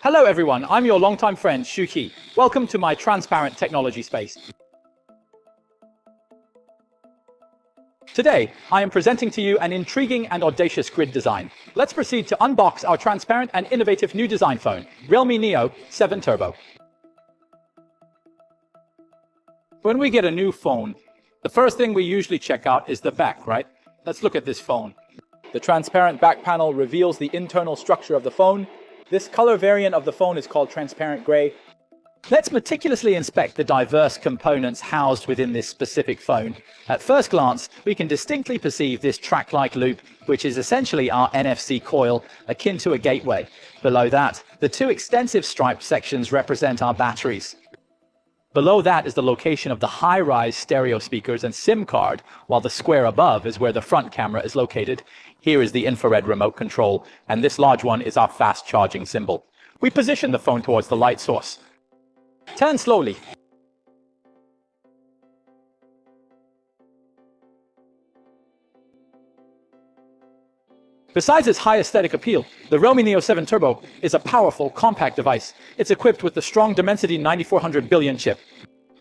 Hello everyone, I'm your longtime friend Shuki. Welcome to my transparent technology space. Today, I am presenting to you an intriguing and audacious grid design. Let's proceed to unbox our transparent and innovative new design phone, Realme Neo 7 Turbo. When we get a new phone, the first thing we usually check out is the back, right? Let's look at this phone. The transparent back panel reveals the internal structure of the phone. This color variant of the phone is called transparent gray. Let's meticulously inspect the diverse components housed within this specific phone. At first glance, we can distinctly perceive this track-like loop, which is essentially our NFC coil, akin to a gateway. Below that, the two extensive striped sections represent our batteries. Below that is the location of the high-rise stereo speakers and SIM card, while the square above is where the front camera is located. Here is the infrared remote control, and this large one is our fast charging symbol. We position the phone towards the light source. Turn slowly. Besides its high aesthetic appeal, the Realme Neo 7 Turbo is a powerful, compact device. It's equipped with the strong Dimensity 9400 billion chip.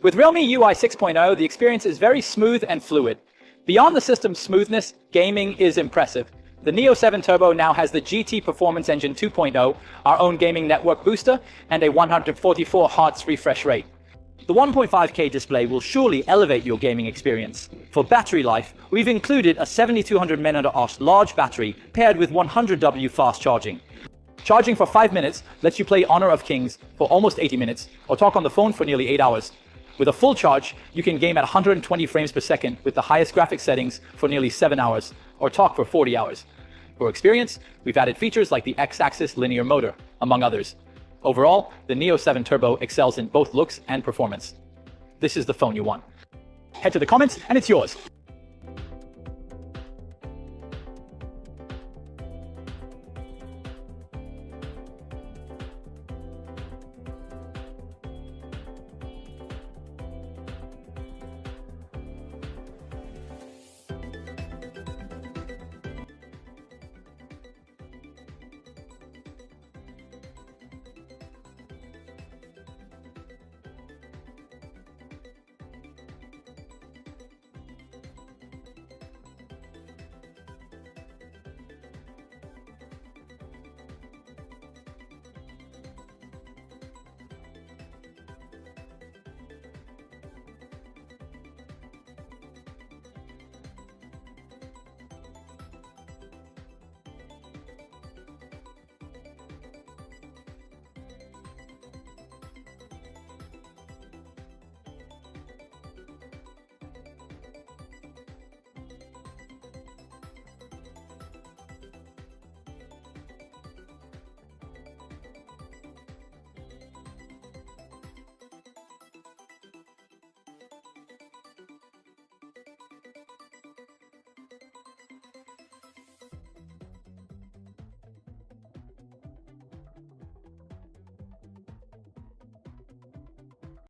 With Realme UI 6.0, the experience is very smooth and fluid. Beyond the system's smoothness, gaming is impressive. The Neo 7 Turbo now has the GT Performance Engine 2.0, our own gaming network booster, and a 144 Hz refresh rate. The 1.5K display will surely elevate your gaming experience. For battery life, we've included a 7200 mAh large battery paired with 100W fast charging. Charging for 5 minutes lets you play Honor of Kings for almost 80 minutes, or talk on the phone for nearly 8 hours. With a full charge, you can game at 120 frames per second with the highest graphics settings for nearly 7 hours, or talk for 40 hours. For experience, we've added features like the X-axis linear motor, among others. Overall, the Neo 7 Turbo excels in both looks and performance. This is the phone you want. Head to the comments and it's yours.